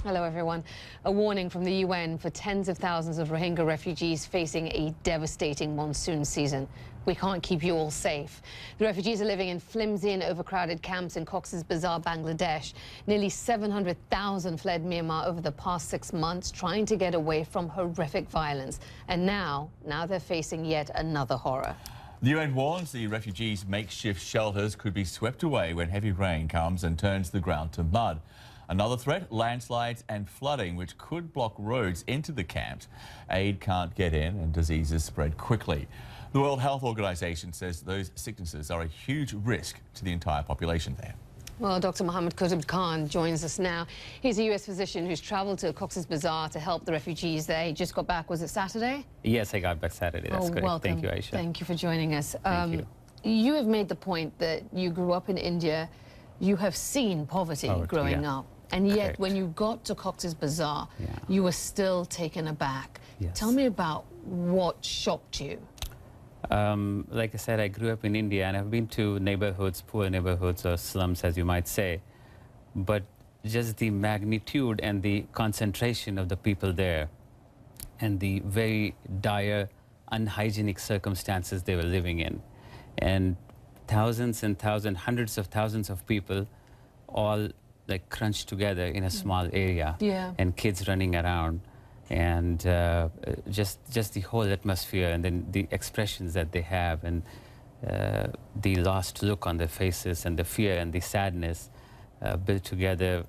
Hello, everyone. A warning from the UN for tens of thousands of Rohingya refugees facing a devastating monsoon season. We can't keep you all safe. The refugees are living in flimsy and overcrowded camps in Cox's Bazar, Bangladesh. Nearly 700,000 fled Myanmar over the past 6 months, trying to get away from horrific violence. And now they're facing yet another horror. The UN warns the refugees' makeshift shelters could be swept away when heavy rain comes and turns the ground to mud. Another threat, landslides and flooding, which could block roads into the camps. Aid can't get in and diseases spread quickly. The World Health Organization says those sicknesses are a huge risk to the entire population there. Well, Dr. Qutub Khan joins us now. He's a U.S. physician who's traveled to Cox's Bazar to help the refugees there. He just got back, was it Saturday? Yes, I got back Saturday. That's correct. Welcome. Thank you, Aisha. Thank you for joining us. Thank you. You have made the point that you grew up in India. You have seen poverty growing up. And yet, Correct. when you got to Cox's Bazar, you were still taken aback. Yes. Tell me about what shocked you. Like I said, I grew up in India, and I've been to neighborhoods, poor neighborhoods or slums, as you might say. But just the magnitude and the concentration of the people there and the very dire, unhygienic circumstances they were living in. And thousands and thousands, hundreds of thousands of people all like crunched together in a small area, and kids running around, and just the whole atmosphere, and then the expressions that they have, and the lost look on their faces, and the fear and the sadness built together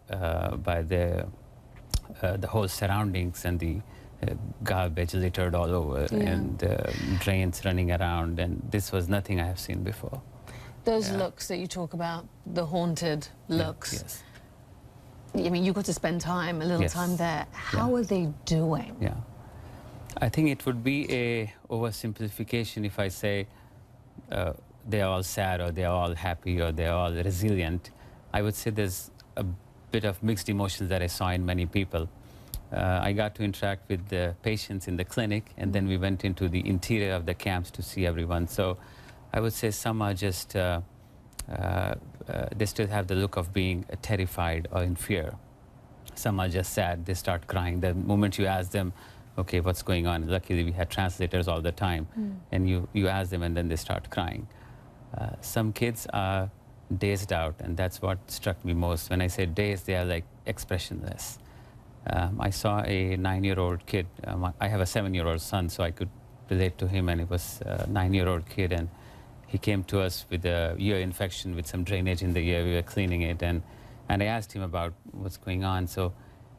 by the whole surroundings, and the garbage littered all over, and drains running around, and this was nothing I have seen before. Those looks that you talk about, the haunted looks. Yes. I mean, you got to spend a little time there. How are they doing? Yeah. I think it would be a oversimplification if I say they are all sad, or they are all happy, or they are all resilient. I would say there's a bit of mixed emotions that I saw in many people. I got to interact with the patients in the clinic, and then we went into the interior of the camps to see everyone. So I would say some are just they still have the look of being terrified or in fear. Some are just sad, they start crying. The moment you ask them, okay, what's going on? Luckily, we had translators all the time. And you ask them, and then they start crying. Some kids are dazed out, and that's what struck me most. When I say dazed, they are like expressionless. I saw a 9-year-old kid. I have a 7-year-old son, so I could relate to him, and it was a 9-year-old kid, and he came to us with a ear infection, with some drainage in the ear. We were cleaning it, and I asked him about what's going on. So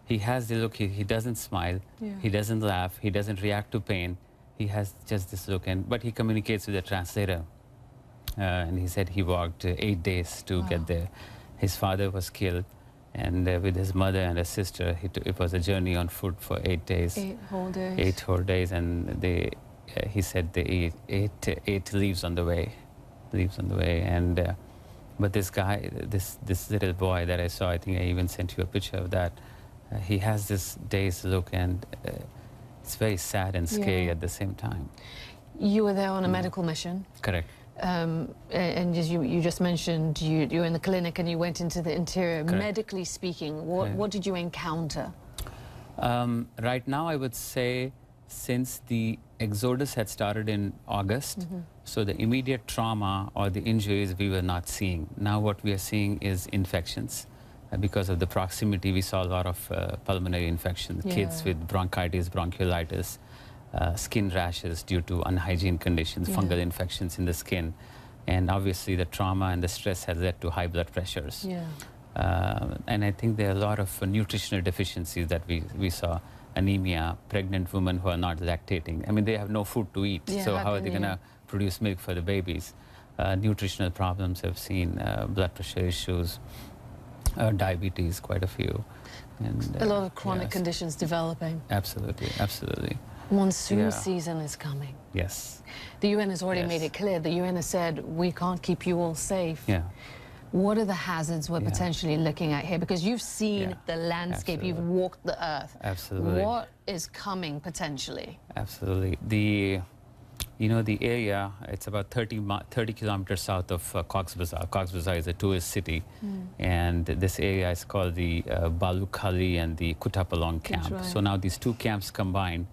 he has the look, he doesn't smile, he doesn't laugh, he doesn't react to pain. He has just this look, but he communicates with a translator. And he said he walked 8 days to get there. His father was killed, and with his mother and his sister, it was a journey on foot for 8 days. 8 whole days. 8 whole days, and he said they ate 8 leaves on the way. And but this guy, this little boy that I saw, I think I even sent you a picture of that. He has this dazed look, and it's very sad and scary at the same time. You were there on a medical mission. Correct. And as you just mentioned, you were in the clinic and you went into the interior. Correct. Medically speaking, what did you encounter? Right now, I would say, since the exodus had started in August, so the immediate trauma or the injuries we were not seeing. Now what we are seeing is infections. Because of the proximity, we saw a lot of pulmonary infections, kids with bronchitis, bronchiolitis, skin rashes due to unhygiene conditions, fungal infections in the skin. And obviously the trauma and the stress has led to high blood pressures. And I think there are a lot of nutritional deficiencies that we saw. Anemia, pregnant women who are not lactating. I mean, they have no food to eat, so how are they going to produce milk for the babies? Nutritional problems I've seen, blood pressure issues, diabetes, quite a few. And, a lot of chronic conditions developing. Absolutely, absolutely. Monsoon season is coming. Yes. The UN has already made it clear. The UN has said, we can't keep you all safe. What are the hazards we're potentially looking at here? Because you've seen the landscape, you've walked the earth. Absolutely. What is coming potentially? Absolutely. You know, the area, it's about 30 kilometers south of Cox's Bazar. Cox's Bazar is a tourist city, and this area is called the Balukhali and the Kutupalong camp. Right. So now these two camps combined,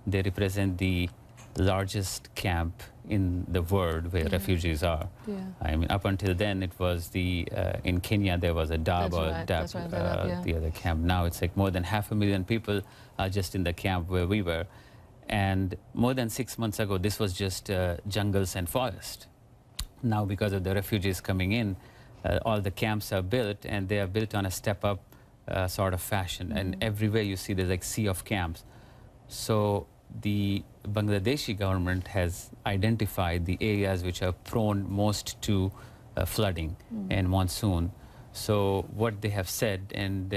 they represent the largest camp in the world where refugees are. Yeah. I mean, up until then, it was the, in Kenya, there was a Dab, That's right, yeah. the other camp. Now it's like more than 500,000 people are just in the camp where we were. And more than 6 months ago, this was just jungles and forest. Now, because of the refugees coming in, all the camps are built, and they are built on a step-up sort of fashion. And everywhere you see, there's like sea of camps. So the Bangladeshi government has identified the areas which are prone most to flooding and monsoon. So what they have said, and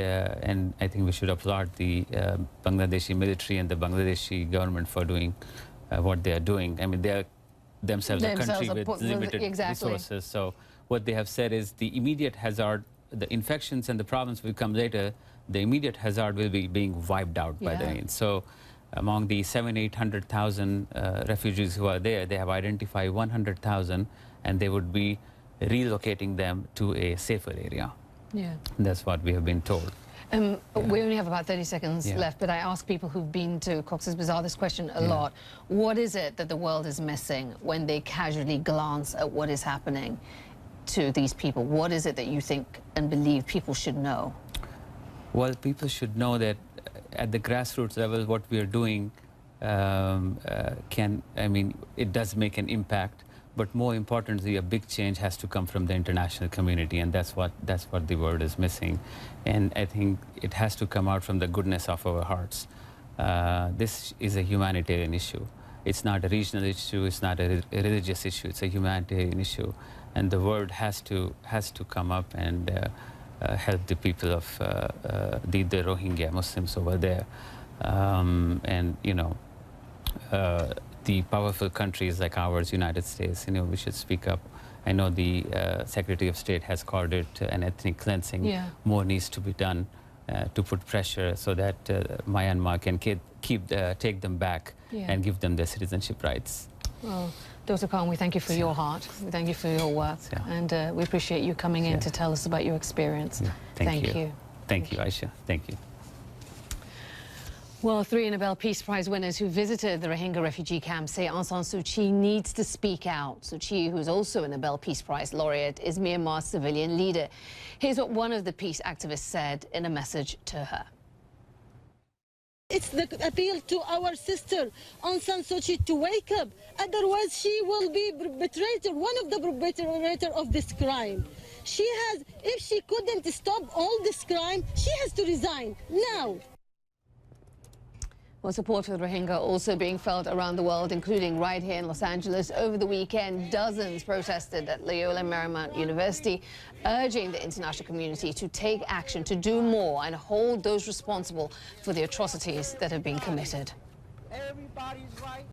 I think we should applaud the Bangladeshi military and the Bangladeshi government for doing what they are doing. I mean, they are themselves a country with limited resources. So what they have said is the immediate hazard, the infections and the problems will come later. The immediate hazard will be being wiped out by the rain. So among the 800,000 refugees who are there, they have identified 100,000, and they would be relocating them to a safer area. Yeah. That's what we have been told. We only have about 30 seconds left, but I ask people who've been to Cox's Bazar this question a lot. What is it that the world is missing when they casually glance at what is happening to these people? What is it that you think and believe people should know? Well, people should know that at the grassroots level, what we are doing it does make an impact. But more importantly, a big change has to come from the international community, and that's what the world is missing. And I think it has to come out from the goodness of our hearts. This is a humanitarian issue. It's not a regional issue. It's not a religious issue. It's a humanitarian issue, and the world has to come up and help the people of the Rohingya Muslims over there. And you know. The powerful countries like ours, United States, you know, we should speak up. I know the Secretary of State has called it an ethnic cleansing. More needs to be done to put pressure so that Myanmar can take them back and give them their citizenship rights. Well, Dr. Khan, we thank you for your heart. We thank you for your work. And we appreciate you coming in to tell us about your experience. Thank you. Thank you, Aisha. Thank you. Well, 3 Nobel Peace Prize winners who visited the Rohingya refugee camp say Aung San Suu Kyi needs to speak out. Suu Kyi, who is also a Nobel Peace Prize laureate, is Myanmar's civilian leader. Here's what one of the peace activists said in a message to her. It's the appeal to our sister Aung San Suu Kyi to wake up. Otherwise, she will be one of the perpetrators of this crime. If she couldn't stop all this crime, she has to resign now. Well, support for the Rohingya also being felt around the world, including right here in Los Angeles. Over the weekend, dozens protested at Loyola Marymount University, urging the international community to take action, to do more, and hold those responsible for the atrocities that have been committed. Everybody's right.